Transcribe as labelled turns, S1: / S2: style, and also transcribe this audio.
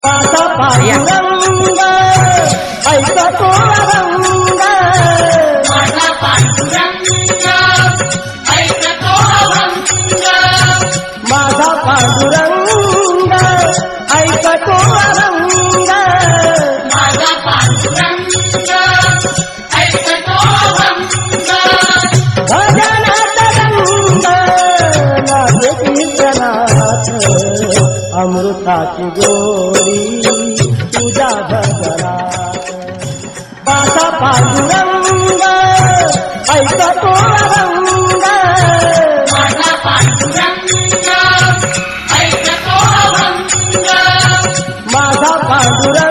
S1: माझा पांडुरंग ऐकतो अभंग,
S2: माझा पांडुरंग ऐकतो अभंग,
S1: माझा पांडुरंग ऐकतो अभंग,
S2: माझा पांडुरंग ऐकतो अभंग,
S1: भजनात रंग लागे कीर्तनात, अमृताची गोडी तुझ्या भजनात. माझा पांडुरंग ऐकतो अभंग,
S2: माझा पांडुरंग ऐकतो अभंग,
S1: माझा पांडुरंग